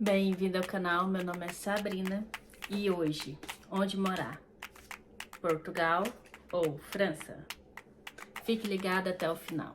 Bem-vindo ao canal, meu nome é Sabrina e hoje, onde morar? Portugal ou França? Fique ligado até o final.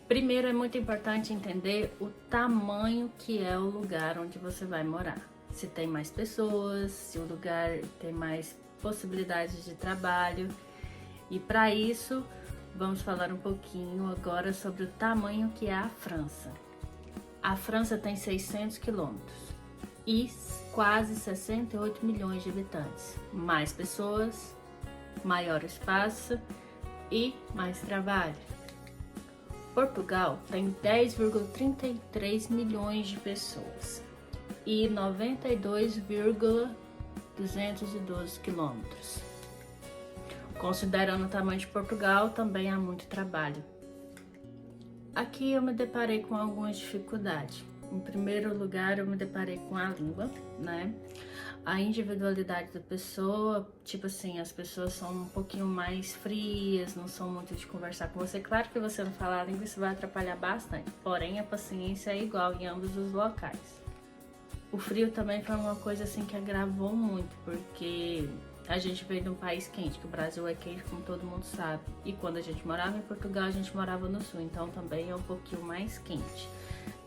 Primeiro é muito importante entender o tamanho que é o lugar onde você vai morar. Se tem mais pessoas, se o lugar tem mais possibilidades de trabalho. E para isso, vamos falar um pouquinho agora sobre o tamanho que é a França. A França tem 600 quilômetros e quase 68 milhões de habitantes. Mais pessoas, maior espaço e mais trabalho. Portugal tem 10,33 milhões de pessoas e 92,212 quilômetros. Considerando o tamanho de Portugal, também há muito trabalho. Aqui eu me deparei com algumas dificuldades. Em primeiro lugar, eu me deparei com a língua, né? A individualidade da pessoa, tipo assim, as pessoas são um pouquinho mais frias, não são muito de conversar com você. Claro que você não falar a língua, isso vai atrapalhar bastante, porém a paciência é igual em ambos os locais. O frio também foi uma coisa assim que agravou muito, porque a gente veio de um país quente, que o Brasil é quente, como todo mundo sabe. E quando a gente morava em Portugal, a gente morava no sul, então também é um pouquinho mais quente.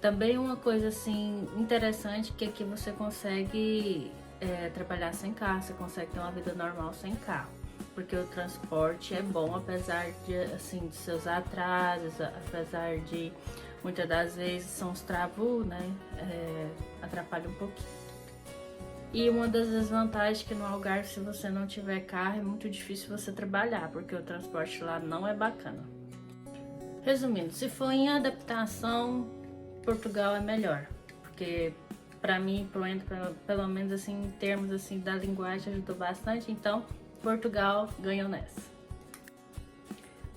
Também uma coisa assim interessante que aqui você consegue trabalhar sem carro, você consegue ter uma vida normal sem carro, porque o transporte é bom, apesar de assim de seus atrasos, apesar de muitas das vezes são os travos, né, atrapalha um pouquinho. E uma das desvantagens é que no Algarve, se você não tiver carro, é muito difícil você trabalhar, porque o transporte lá não é bacana. Resumindo, se for em adaptação, Portugal é melhor, porque para mim, pelo menos assim, em termos assim da linguagem, ajudou bastante, então Portugal ganhou nessa.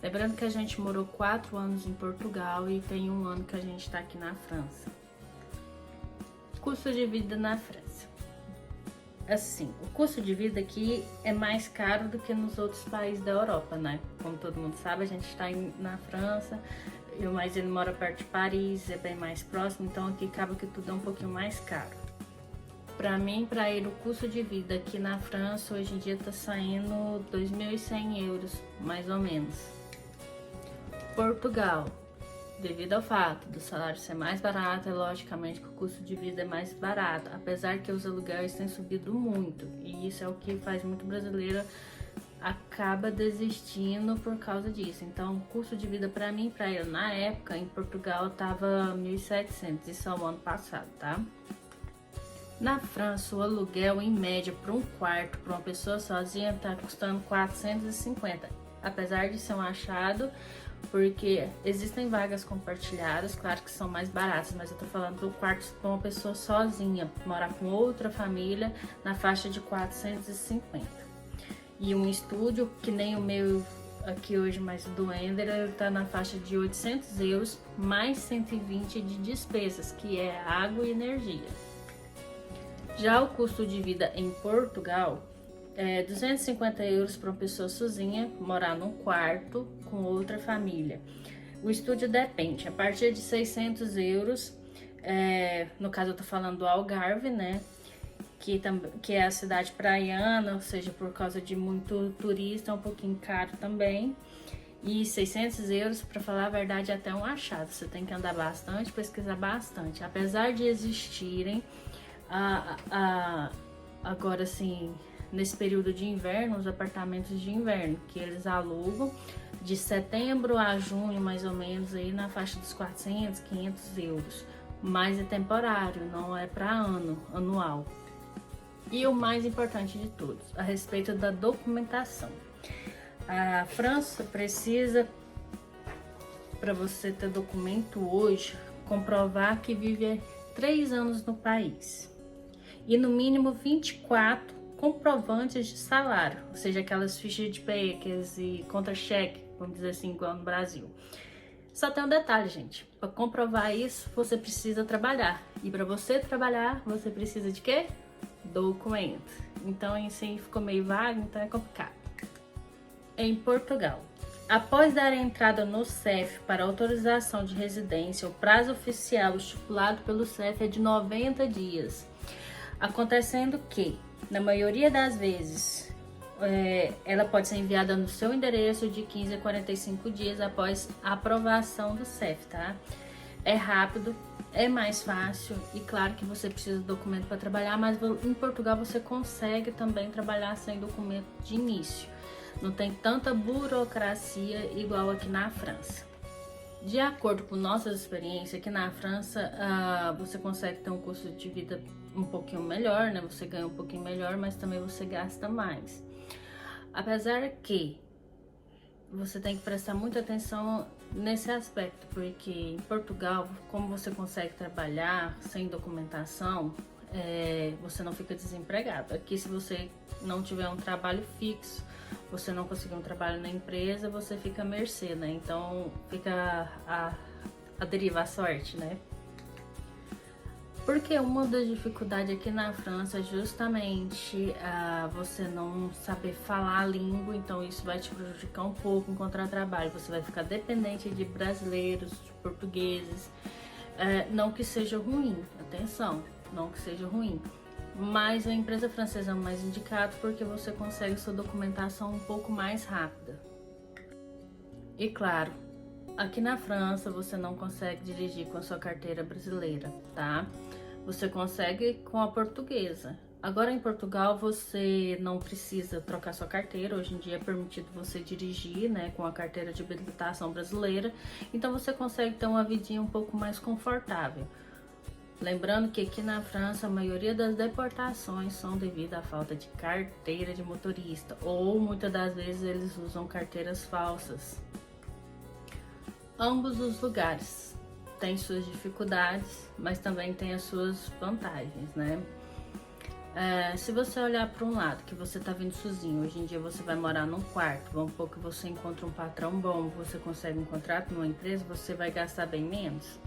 Lembrando que a gente morou 4 anos em Portugal e tem 1 ano que a gente está aqui na França. Custo de vida na França. Assim, o custo de vida aqui é mais caro do que nos outros países da Europa, né? Como todo mundo sabe, a gente está na França, mas ele mora perto de Paris, é bem mais próximo, então aqui acaba que tudo é um pouquinho mais caro. Para mim, para ir o custo de vida aqui na França, hoje em dia tá saindo 2.100 euros, mais ou menos. Portugal. Devido ao fato do salário ser mais barato, é logicamente que o custo de vida é mais barato, apesar que os aluguéis têm subido muito, e isso é o que faz muito brasileiro acaba desistindo por causa disso. Então, o custo de vida para mim, para ele, na época, em Portugal, tava 1.700, isso é o ano passado, tá? Na França, o aluguel, em média, para um quarto, para uma pessoa sozinha, tá custando 450, apesar de ser um achado, porque existem vagas compartilhadas, claro que são mais baratas, mas eu tô falando do quarto para uma pessoa sozinha, morar com outra família, na faixa de 450. E um estúdio, que nem o meu aqui hoje, mas do Ender, ele tá na faixa de 800 euros, mais 120 de despesas, que é água e energia. Já o custo de vida em Portugal é 250 euros para uma pessoa sozinha, morar num quarto com outra família. O estúdio depende, a partir de 600 euros, no caso eu tô falando do Algarve, né? Que é a cidade praiana, ou seja, por causa de muito turista, é um pouquinho caro também. E 600 euros, para falar a verdade, é até um achado. Você tem que andar bastante, pesquisar bastante. Apesar de existirem, agora assim, nesse período de inverno, os apartamentos de inverno, que eles alugam de setembro a junho, mais ou menos, aí na faixa dos 400, 500 euros. Mas é temporário, não é para anual. E o mais importante de todos, a respeito da documentação. A França precisa, para você ter documento hoje, comprovar que vive 3 anos no país. E no mínimo 24 comprovantes de salário, ou seja, aquelas fichas de pegas e contra-cheque, vamos dizer assim, igual no Brasil. Só tem um detalhe, gente. Para comprovar isso, você precisa trabalhar. E para você trabalhar, você precisa de quê? Documento. Então, isso aí ficou meio vago, então é complicado. Em Portugal, Após dar a entrada no CEF para autorização de residência, o prazo oficial estipulado pelo CEF é de 90 dias, acontecendo que, na maioria das vezes, ela pode ser enviada no seu endereço de 15 a 45 dias após a aprovação do CEF, tá? É rápido, é mais fácil e claro que você precisa de documento para trabalhar, mas em Portugal você consegue também trabalhar sem documento de início. Não tem tanta burocracia igual aqui na França. De acordo com nossas experiências, aqui na França você consegue ter um custo de vida um pouquinho melhor, né? Você ganha um pouquinho melhor, mas também você gasta mais. Apesar que você tem que prestar muita atenção nesse aspecto, porque em Portugal, como você consegue trabalhar sem documentação, você não fica desempregado. Aqui, se você não tiver um trabalho fixo, você não conseguir um trabalho na empresa, você fica à mercê, né? Então fica a deriva à sorte, né? Porque uma das dificuldades aqui na França é justamente você não saber falar a língua, então isso vai te prejudicar um pouco em encontrar trabalho. Você vai ficar dependente de brasileiros, de portugueses. Não que seja ruim, atenção, não que seja ruim. Mas a empresa francesa é o mais indicado porque você consegue sua documentação um pouco mais rápida. E claro, aqui na França você não consegue dirigir com a sua carteira brasileira, tá? Você consegue com a portuguesa. Agora em Portugal você não precisa trocar sua carteira, hoje em dia é permitido você dirigir, né, com a carteira de habilitação brasileira, então você consegue ter uma vidinha um pouco mais confortável. Lembrando que aqui na França a maioria das deportações são devido à falta de carteira de motorista, ou muitas das vezes eles usam carteiras falsas. Ambos os lugares têm suas dificuldades, mas também têm as suas vantagens, né? Se você olhar para um lado, que você tá vindo sozinho, hoje em dia você vai morar num quarto, vamos supor que você encontra um patrão bom, você consegue um contrato numa empresa, você vai gastar bem menos.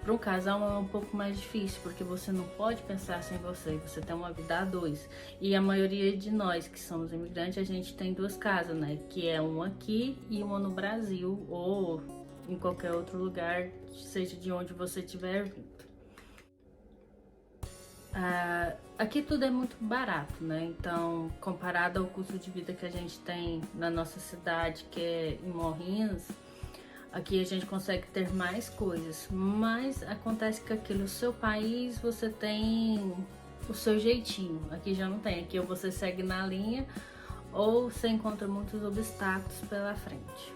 Para um casal é um pouco mais difícil, porque você não pode pensar sem você tem uma vida a dois. E a maioria de nós que somos imigrantes, a gente tem duas casas, né? Que é uma aqui e uma no Brasil, ou em qualquer outro lugar, seja de onde você estiver vindo. Aqui tudo é muito barato, né? Então, comparado ao custo de vida que a gente tem na nossa cidade, que é em Morrinhos, aqui a gente consegue ter mais coisas, mas acontece que aqui no seu país você tem o seu jeitinho, aqui já não tem, aqui ou você segue na linha ou você encontra muitos obstáculos pela frente.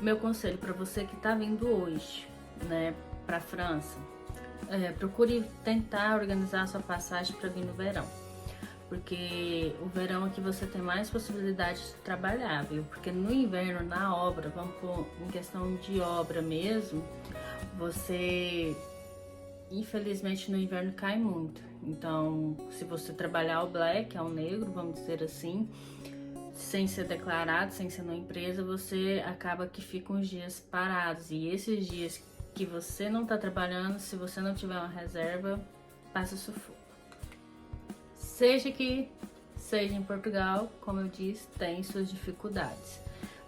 Meu conselho para você que está vindo hoje, né, para a França, procure tentar organizar a sua passagem para vir no verão. Porque o verão aqui você tem mais possibilidades de trabalhar, viu? Porque no inverno, na obra, vamos por em questão de obra mesmo, você, infelizmente, no inverno cai muito. Então, se você trabalhar o black, ao negro, vamos dizer assim, sem ser declarado, sem ser na empresa, você acaba que fica uns dias parados. E esses dias que você não tá trabalhando, se você não tiver uma reserva, passa sufoco. Seja que seja em Portugal, como eu disse, tem suas dificuldades.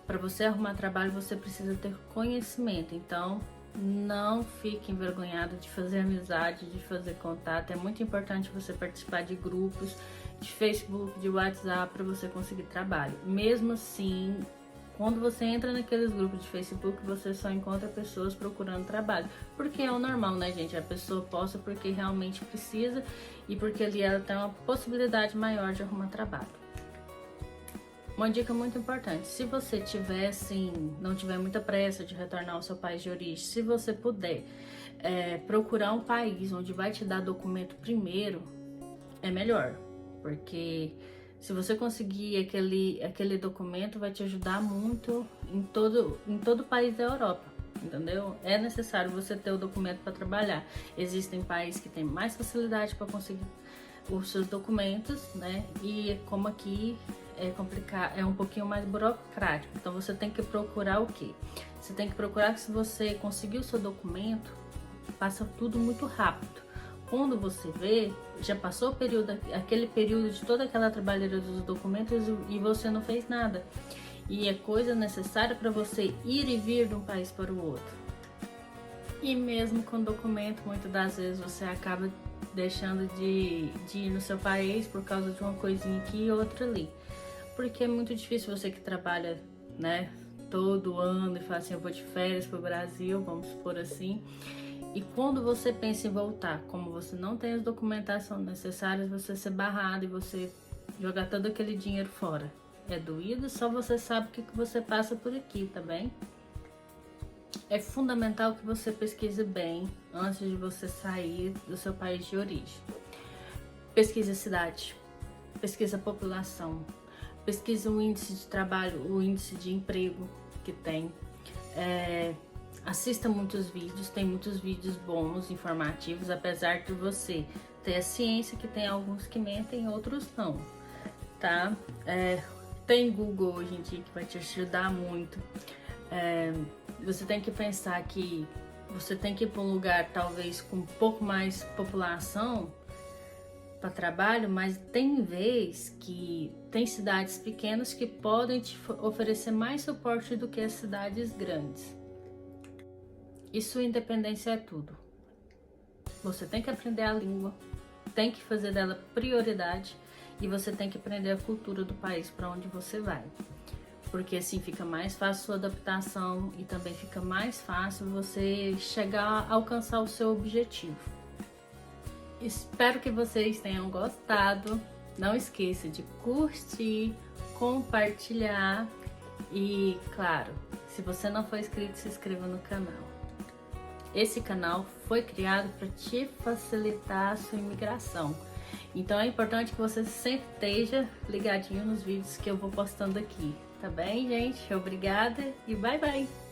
Para você arrumar trabalho, você precisa ter conhecimento. Então, não fique envergonhado de fazer amizade, de fazer contato. É muito importante você participar de grupos de Facebook, de WhatsApp, para você conseguir trabalho. Mesmo assim, quando você entra naqueles grupos de Facebook, você só encontra pessoas procurando trabalho. Porque é o normal, né, gente? A pessoa posta porque realmente precisa e porque ali ela tem uma possibilidade maior de arrumar trabalho. Uma dica muito importante: se você tiver, assim, não tiver muita pressa de retornar ao seu país de origem, se você puder procurar um país onde vai te dar documento primeiro, é melhor. Porque se você conseguir aquele documento, vai te ajudar muito em todo o país da Europa, entendeu? É necessário você ter o documento para trabalhar. Existem países que têm mais facilidade para conseguir os seus documentos, né? E como aqui é complicado, é um pouquinho mais burocrático. Então você tem que procurar o quê? Você tem que procurar que, se você conseguir o seu documento, passa tudo muito rápido. Quando você vê, já passou aquele período de toda aquela trabalheira dos documentos e você não fez nada. e é coisa necessária para você ir e vir de um país para o outro. E mesmo com documento, muitas das vezes você acaba deixando de ir no seu país por causa de uma coisinha aqui e outra ali. Porque é muito difícil você que trabalha, né, todo ano e fala assim, eu vou de férias pro Brasil, vamos supor assim. E quando você pensa em voltar, como você não tem as documentações necessárias, você ser barrado e você jogar todo aquele dinheiro fora. É doído, só você sabe o que você passa por aqui, tá bem? É fundamental que você pesquise bem antes de você sair do seu país de origem. Pesquise a cidade, pesquise a população, pesquise o índice de trabalho, o índice de emprego que tem. Assista muitos vídeos, tem muitos vídeos bons, informativos, apesar de você ter a ciência que tem alguns que mentem, outros não, tá? Tem Google hoje em dia que vai te ajudar muito. Você tem que pensar que você tem que ir para um lugar talvez com um pouco mais população para trabalho, mas tem vez que tem cidades pequenas que podem te oferecer mais suporte do que as cidades grandes. E sua independência é tudo. Você tem que aprender a língua, tem que fazer dela prioridade e você tem que aprender a cultura do país para onde você vai. Porque assim fica mais fácil sua adaptação e também fica mais fácil você chegar a alcançar o seu objetivo. Espero que vocês tenham gostado. Não esqueça de curtir, compartilhar e, claro, se você não for inscrito, se inscreva no canal. Esse canal foi criado para te facilitar a sua imigração. Então é importante que você sempre esteja ligadinho nos vídeos que eu vou postando aqui. Tá bem, gente? Obrigada e bye bye!